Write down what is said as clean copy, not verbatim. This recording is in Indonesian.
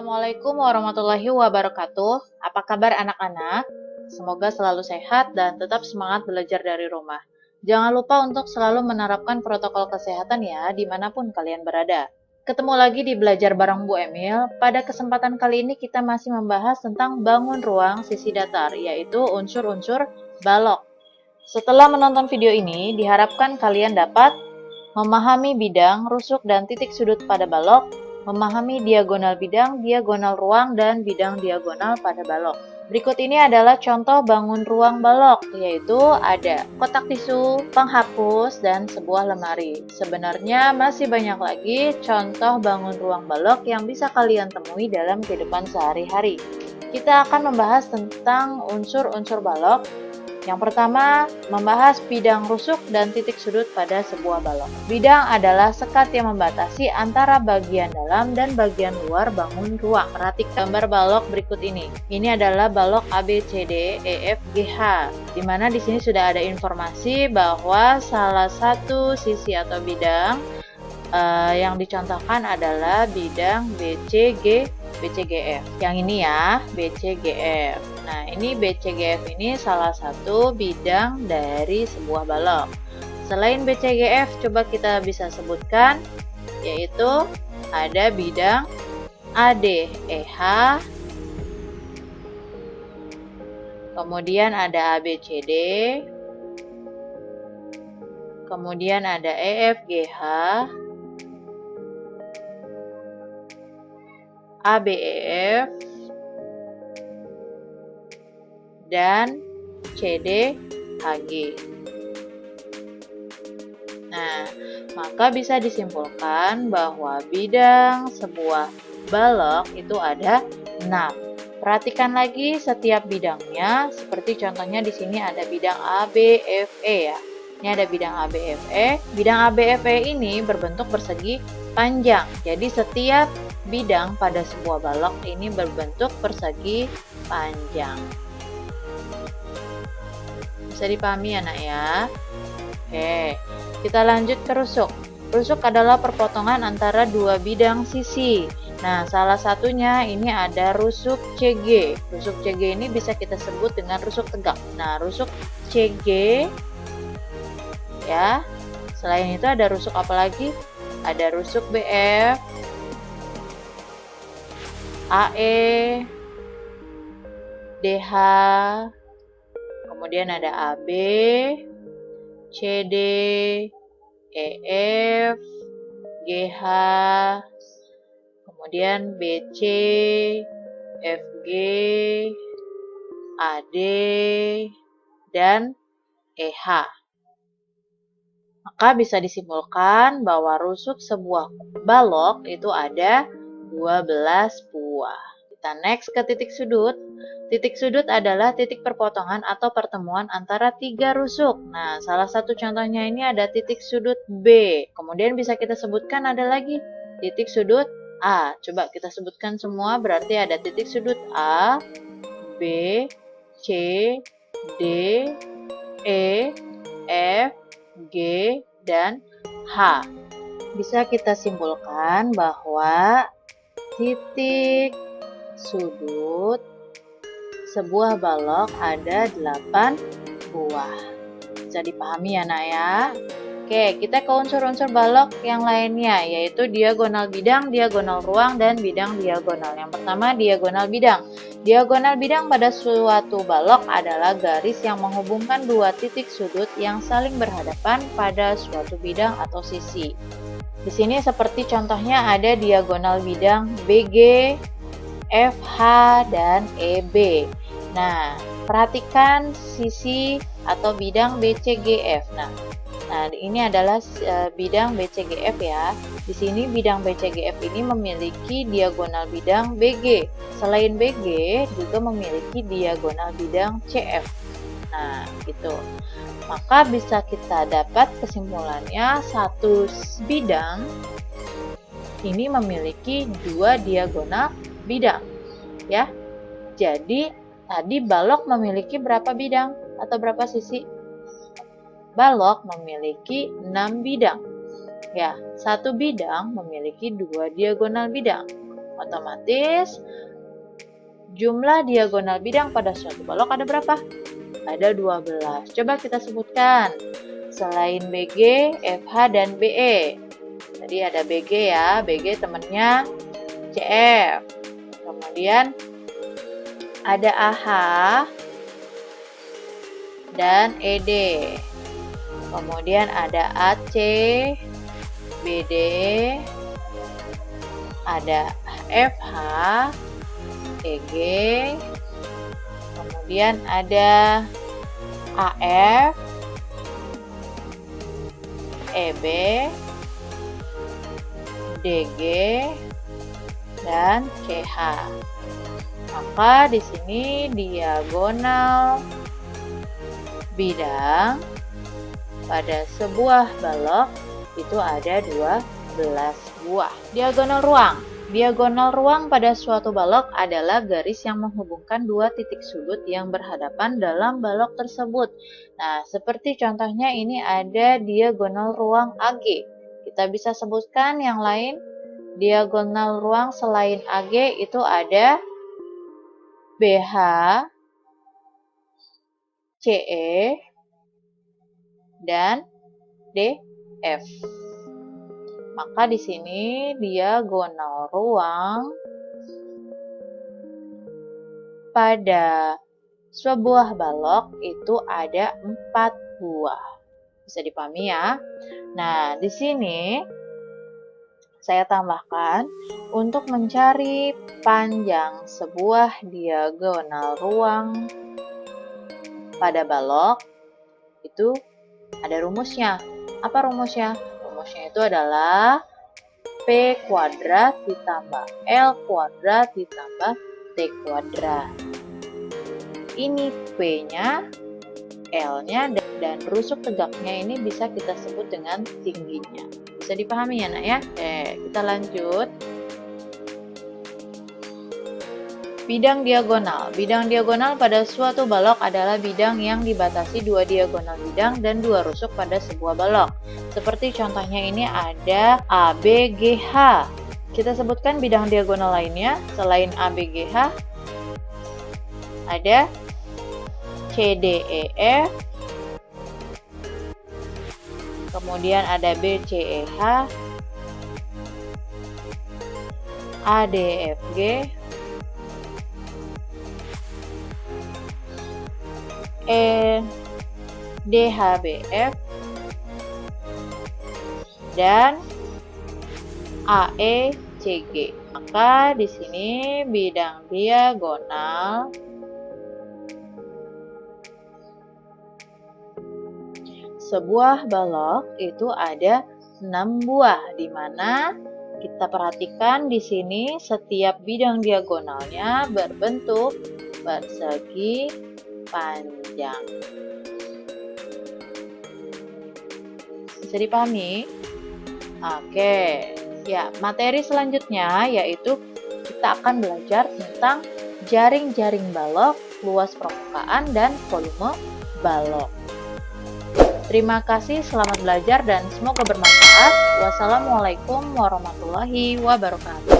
Assalamualaikum warahmatullahi wabarakatuh. Apa kabar anak-anak? Semoga selalu sehat dan tetap semangat belajar dari rumah. Jangan lupa untuk selalu menerapkan protokol kesehatan ya, dimanapun kalian berada. Ketemu lagi di Belajar Bareng Bu Emil. Pada kesempatan kali ini kita masih membahas tentang bangun ruang sisi datar, yaitu unsur-unsur balok. Setelah menonton video ini, diharapkan kalian dapat memahami bidang, rusuk, dan titik sudut pada balok, memahami diagonal bidang, diagonal ruang, dan bidang diagonal pada balok. Berikut ini adalah contoh bangun ruang balok, yaitu ada kotak tisu, penghapus, dan sebuah lemari. Sebenarnya masih banyak lagi contoh bangun ruang balok yang bisa kalian temui dalam kehidupan sehari-hari. Kita akan membahas tentang unsur-unsur balok. Yang pertama, membahas bidang rusuk dan titik sudut pada sebuah balok. Bidang adalah sekat yang membatasi antara bagian dalam dan bagian luar bangun ruang. Perhatikan gambar balok berikut ini. Ini adalah balok ABCD, EFGH, di mana di sini sudah ada informasi bahwa salah satu sisi atau bidang yang dicontohkan adalah bidang BCGF. Yang ini ya, BCGF. Nah, ini BCGF ini salah satu bidang dari sebuah balok. Selain BCGF, coba kita bisa sebutkan, yaitu ada bidang ADEH, kemudian ada ABCD, kemudian ada EFGH, ABEF, dan CDHG. Nah, maka bisa disimpulkan bahwa bidang sebuah balok itu ada 6. Perhatikan lagi setiap bidangnya, seperti contohnya di sini ada bidang ABFE ya. Ini ada bidang ABFE. Bidang ABFE ini berbentuk persegi panjang. Jadi setiap bidang pada sebuah balok ini berbentuk persegi panjang. Bisa dipahami ya nak ya? Oke, kita lanjut ke rusuk. Rusuk adalah perpotongan antara dua bidang sisi. Nah, salah satunya ini ada rusuk CG. Rusuk CG ini bisa kita sebut dengan rusuk tegak. Nah, rusuk CG ya. Selain itu ada rusuk apa lagi? Ada rusuk BF, AE, DH, kemudian ada AB, CD, EF, GH, kemudian BC, FG, AD, dan EH. Maka bisa disimpulkan bahwa rusuk sebuah balok itu ada 12 buah. Kita next ke titik sudut. Titik sudut adalah titik perpotongan atau pertemuan antara tiga rusuk. Nah, salah satu contohnya ini ada titik sudut B. Kemudian bisa kita sebutkan ada lagi titik sudut A. Coba kita sebutkan semua, berarti ada titik sudut A, B, C, D, E, F, G, dan H. Bisa kita simpulkan bahwa titik sudut sebuah balok ada 8 buah. Bisa dipahami ya nak ya? Oke, kita ke unsur-unsur balok yang lainnya, yaitu diagonal bidang, diagonal ruang, dan bidang diagonal. Yang pertama, diagonal bidang. Diagonal bidang pada suatu balok adalah garis yang menghubungkan dua titik sudut yang saling berhadapan pada suatu bidang atau sisi. Di sini seperti contohnya ada diagonal bidang BG, FH, dan EB. Nah, perhatikan sisi atau bidang BCGF. Nah, ini adalah bidang BCGF ya. Di sini bidang BCGF ini memiliki diagonal bidang BG. Selain BG juga memiliki diagonal bidang CF. Nah, gitu. Maka bisa kita dapat kesimpulannya satu bidang ini memiliki dua diagonal bidang. Ya. Jadi tadi balok memiliki berapa bidang atau berapa sisi? Balok memiliki 6 bidang. Ya, satu bidang memiliki dua diagonal bidang. Otomatis jumlah diagonal bidang pada suatu balok ada berapa? Ada 12. Coba kita sebutkan. Selain BG, FH, dan BE. Tadi ada BG ya, BG temennya CF. Kemudian ada AH dan ED. Kemudian ada AC, BD, ada FH, EG, kemudian ada AF, EB, DG, dan CH. Maka di sini diagonal bidang pada sebuah balok itu ada 12 buah. Diagonal ruang. Diagonal ruang pada suatu balok adalah garis yang menghubungkan dua titik sudut yang berhadapan dalam balok tersebut. Nah, seperti contohnya ini ada diagonal ruang AG. Kita bisa sebutkan yang lain. Diagonal ruang selain AG itu ada BH, CE, dan DF. Maka di sini diagonal ruang pada sebuah balok itu ada 4 buah. Bisa dipahami ya. Nah, di sini saya tambahkan untuk mencari panjang sebuah diagonal ruang pada balok itu ada rumusnya. Apa rumusnya? Rumusnya itu adalah P kuadrat ditambah L kuadrat ditambah T kuadrat. Ini P-nya, L-nya, dan rusuk tegaknya ini bisa kita sebut dengan tingginya. Bisa dipahami ya nak ya? Kita lanjut. Bidang diagonal. Bidang diagonal pada suatu balok adalah bidang yang dibatasi dua diagonal bidang dan dua rusuk pada sebuah balok. Seperti contohnya ini ada ABGH. Kita sebutkan bidang diagonal lainnya. Selain ABGH, ada CDEF, kemudian ada BCEH, ADFG, DHBF, dan AECG. Maka di sini bidang diagonal sebuah balok itu ada 6 buah, di mana kita perhatikan di sini setiap bidang diagonalnya berbentuk persegi panjang. Bisa dipahami? Oke, ya materi selanjutnya yaitu kita akan belajar tentang jaring-jaring balok, luas permukaan, dan volume balok. Terima kasih, selamat belajar dan semoga bermanfaat. Wassalamualaikum warahmatullahi wabarakatuh.